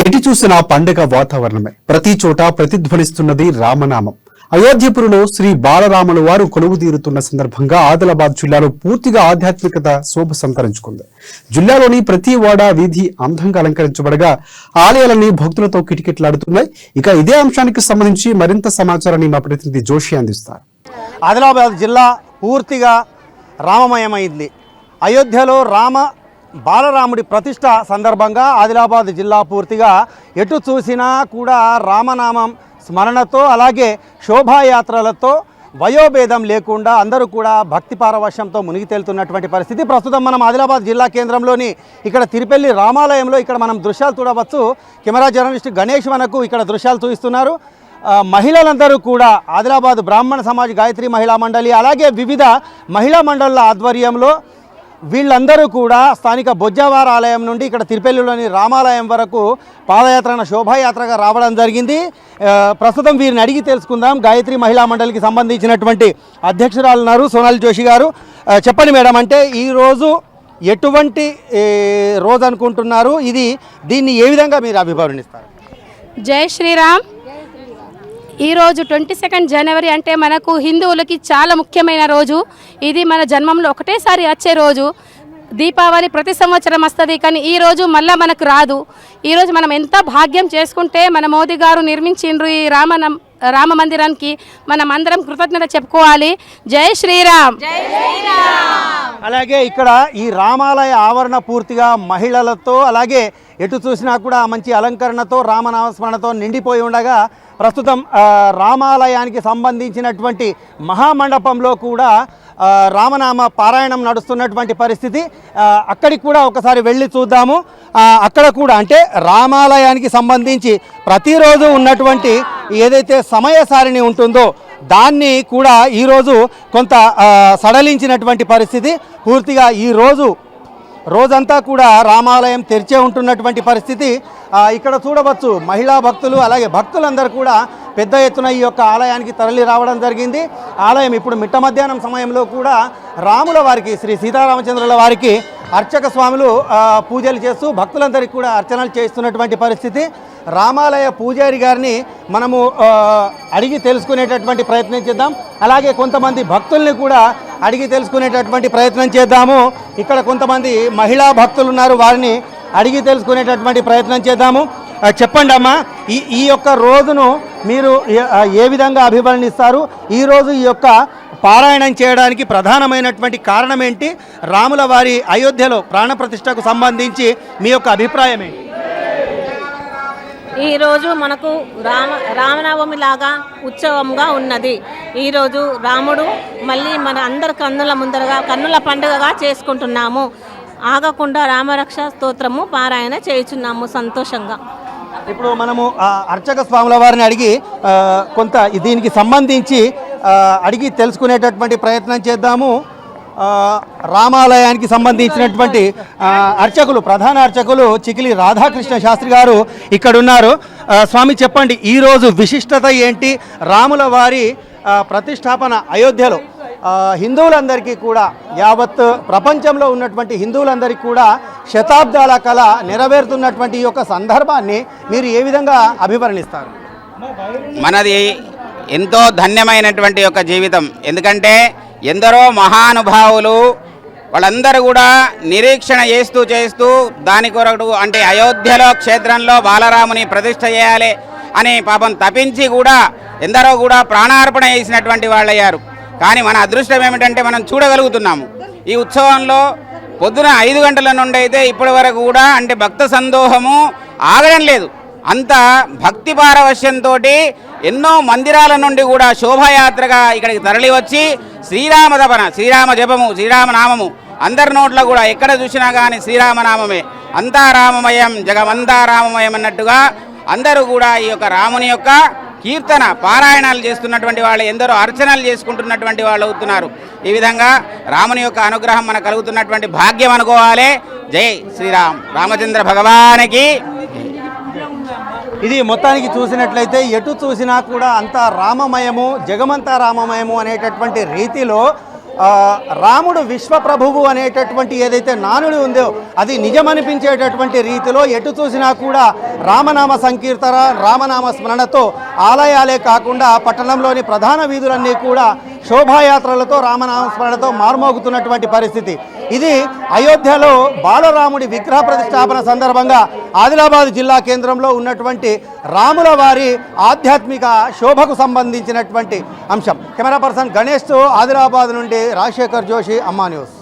ఎటు చూసినా పండుగ వాతావరణమే. ప్రతి చోట ప్రతిధ్వనిస్తున్నది రామనామం. అయోధ్యపురిలో శ్రీ బాలరాముల వారు కొలువు తీరుతున్న సందర్భంగా ఆదిలాబాద్ జిల్లాలో పూర్తిగా ఆధ్యాత్మికత శోభ సంతరించుకుంది. జిల్లాలోని ప్రతి వాడ వీధి అందంగా అలంకరించబడగా ఆలయాలన్నీ భక్తులతో కిటకిటలాడుతున్నాయి. ఇక ఇదే అంశానికి సంబంధించి మరింత సమాచారాన్ని మా ప్రతినిధి జోషి అందిస్తారు. ఆదిలాబాద్ జిల్లా పూర్తిగా రామమయమైంది. అయోధ్యలో బాలరాముడి ప్రతిష్ట సందర్భంగా ఆదిలాబాద్ జిల్లా పూర్తిగా ఎటు చూసినా కూడా రామనామం స్మరణతో అలాగే శోభాయాత్రలతో వయోభేదం లేకుండా అందరూ కూడా భక్తి పారవశ్యంతో మునిగి తేలుతున్నటువంటి పరిస్థితి. ప్రస్తుతం మనం ఆదిలాబాద్ జిల్లా కేంద్రంలోని ఇక్కడ తిరుపల్లి రామాలయంలో ఇక్కడ మనం దృశ్యాలు చూడవచ్చు. కెమెరా జర్నలిస్ట్ గణేష్ మనకు ఇక్కడ దృశ్యాలు చూపిస్తున్నారు. మహిళలందరూ కూడా ఆదిలాబాద్ బ్రాహ్మణ సమాజ్ గాయత్రి మహిళా మండలి అలాగే వివిధ మహిళా మండళ్ల ఆధ్వర్యంలో వీళ్ళందరూ కూడా స్థానిక బొజ్జవార ఆలయం నుండి ఇక్కడ తిరుపల్లిలోని రామాలయం వరకు పాదయాత్రన శోభాయాత్రగా రావడం జరిగింది. ప్రస్తుతం వీరిని అడిగి తెలుసుకుందాం. గాయత్రి మహిళా మండలికి సంబంధించినటువంటి అధ్యక్షురాలు ఉన్నారు సోనాలి జోషి గారు. చెప్పండి మేడం, అంటే ఈరోజు ఎటువంటి రోజు అనుకుంటున్నారు? దీన్ని ఏ విధంగా మీరు అభివర్ణిస్తారు? జై శ్రీరామ్. ఈరోజు 22 జనవరి అంటే మనకు హిందువులకి చాలా ముఖ్యమైన రోజు. ఇది మన జన్మంలో ఒకటేసారి వచ్చే రోజు. దీపావళి ప్రతి సంవత్సరం వస్తుంది, కానీ ఈరోజు మళ్ళీ మనకు రాదు. ఈరోజు మనం ఎంత భాగ్యం చేసుకుంటే మన మోదీ గారు నిర్మించిండ్రు ఈ రామ మందిరానికి మనం అందరం కృతజ్ఞత చెప్పుకోవాలి. జై శ్రీరామ్. అలాగే ఇక్కడ ఈ రామాలయ ఆవరణ పూర్తిగా మహిళలతో అలాగే ఎటు చూసినా కూడా మంచి అలంకరణతో రామనామస్మరణతో నిండిపోయి ఉండగా ప్రస్తుతం రామాలయానికి సంబంధించినటువంటి మహామండపంలో కూడా రామనామ పారాయణం నడుస్తున్నటువంటి పరిస్థితి. అక్కడికి కూడా ఒకసారి వెళ్ళి చూద్దాము. అక్కడ కూడా అంటే రామాలయానికి సంబంధించి ప్రతిరోజు ఉన్నటువంటి ఏదైతే సమయ సారిణి ఉంటుందో దాన్ని కూడా ఈరోజు కొంత సడలించినటువంటి పరిస్థితి. పూర్తిగా ఈ రోజంతా కూడా రామాలయం తెరిచే ఉంటున్నటువంటి పరిస్థితి ఇక్కడ చూడవచ్చు. మహిళా భక్తులు అలాగే భక్తులందరూ కూడా పెద్ద ఎత్తున ఈ యొక్క ఆలయానికి తరలి రావడం జరిగింది. ఆలయం ఇప్పుడు మిట్ట మధ్యాహ్నం సమయంలో కూడా రాముల వారికి శ్రీ సీతారామచంద్రుల వారికి అర్చక స్వాములు పూజలు చేస్తూ భక్తులందరికీ కూడా అర్చనలు చేస్తున్నటువంటి పరిస్థితి. రామాలయ పూజారి గారిని మనము అడిగి తెలుసుకునేటటువంటి ప్రయత్నం చేద్దాం. అలాగే కొంతమంది భక్తుల్ని కూడా అడిగి తెలుసుకునేటటువంటి ప్రయత్నం చేద్దాము. ఇక్కడ కొంతమంది మహిళా భక్తులు ఉన్నారు, వారిని అడిగి తెలుసుకునేటటువంటి ప్రయత్నం చేద్దాము. చెప్పండి అమ్మా, ఈ యొక్క రోజును మీరు ఏ విధంగా అభివర్ణిస్తారు? ఈరోజు ఈ యొక్క పారాయణం చేయడానికి ప్రధానమైనటువంటి కారణం ఏంటి? రాముల వారి అయోధ్యలో ప్రాణప్రతిష్టకు సంబంధించి మీ యొక్క అభిప్రాయం ఏంటి? ఈరోజు మనకు రామనవమి లాగా ఉత్సవంగా ఉన్నది. ఈరోజు రాముడు మళ్ళీ మన అందరి కన్నుల పండుగగా చేసుకుంటున్నాము. ఆగకుండా రామరక్ష స్తోత్రము పారాయణ చేయుచున్నాము సంతోషంగా. ఇప్పుడు మనము అర్చక స్వాముల వారిని అడిగి కొంత దీనికి సంబంధించి అడిగి తెలుసుకునేటటువంటి ప్రయత్నం చేద్దాము. రామాలయానికి సంబంధించినటువంటి ప్రధాన అర్చకులు చికిలి రాధాకృష్ణ శాస్త్రి గారు ఇక్కడ ఉన్నారు. స్వామి, చెప్పండి, ఈరోజు విశిష్టత ఏంటి? రాముల వారి ప్రతిష్టాపన అయోధ్యలో హిందువులందరికీ కూడా యావత్ ప్రపంచంలో ఉన్నటువంటి హిందువులందరికీ కూడా శతాబ్దాల కళ నెరవేరుతున్నటువంటి ఈ యొక్క సందర్భాన్ని మీరు ఏ విధంగా అభివర్ణిస్తారు? మనది ఎంతో ధన్యమైనటువంటి యొక్క జీవితం. ఎందుకంటే ఎందరో మహానుభావులు వాళ్ళందరూ కూడా నిరీక్షణ చేస్తూ దాని కొరకు అంటే అయోధ్యలో క్షేత్రంలో బాలరాముని ప్రతిష్ఠ చేయాలి అని పాపం తపించి కూడా ఎందరో కూడా ప్రాణార్పణ చేసినటువంటి వాళ్ళయ్యారు. కానీ మన అదృష్టం ఏమిటంటే మనం చూడగలుగుతున్నాము. ఈ ఉత్సవంలో పొద్దున 5 గంటల నుండి అయితే ఇప్పటి వరకు కూడా అంటే భక్త సందోహము ఆగడం లేదు. అంత భక్తి పారవశ్యంతో ఎన్నో మందిరాల నుండి కూడా శోభాయాత్రగా ఇక్కడికి తరలి వచ్చి శ్రీరామ తపన, శ్రీరామ జపము, శ్రీరామనామము అందరి నోట్లో కూడా ఎక్కడ చూసినా కానీ శ్రీరామనామమే. అంతా రామమయం, జగమంతా రామమయం అన్నట్టుగా అందరూ కూడా ఈ యొక్క రాముని యొక్క కీర్తన పారాయణాలు చేస్తున్నటువంటి వాళ్ళు, ఎందరో అర్చనలు చేసుకుంటున్నటువంటి వాళ్ళు అవుతున్నారు. ఈ విధంగా రాముని యొక్క అనుగ్రహం మనకు కలుగుతున్నటువంటి భాగ్యం అనుకోవాలి. జై శ్రీరామ్, రామచంద్ర భగవానికి. ఇది మొత్తానికి చూసినట్లయితే ఎటు చూసినా కూడా అంతా రామమయము, జగమంతా రామమయము అనేటటువంటి రీతిలో రాముడు విశ్వప్రభువు అనేటటువంటి ఏదైతే నానుడి ఉందో అది నిజమనిపించేటటువంటి రీతిలో ఎటు చూసినా కూడా రామనామ సంకీర్తన రామనామ స్మరణతో ఆలయాలే కాకుండా పట్టణంలోని ప్రధాన వీధులన్నీ కూడా శోభాయాత్రలతో రామనామ స్మరణతో మార్మోగుతున్నటువంటి పరిస్థితి. ఇది అయోధ్యలో బాలరాముడి విగ్రహ ప్రతిష్టాపన సందర్భంగా ఆదిలాబాద్ జిల్లా కేంద్రంలో ఉన్నటువంటి రాముల వారి ఆధ్యాత్మిక శోభకు సంబంధించినటువంటి అంశం. కెమెరా పర్సన్ గణేష్తో ఆదిలాబాద్ నుండి రాజశేఖర్ జోషి, అమ్మా న్యూస్.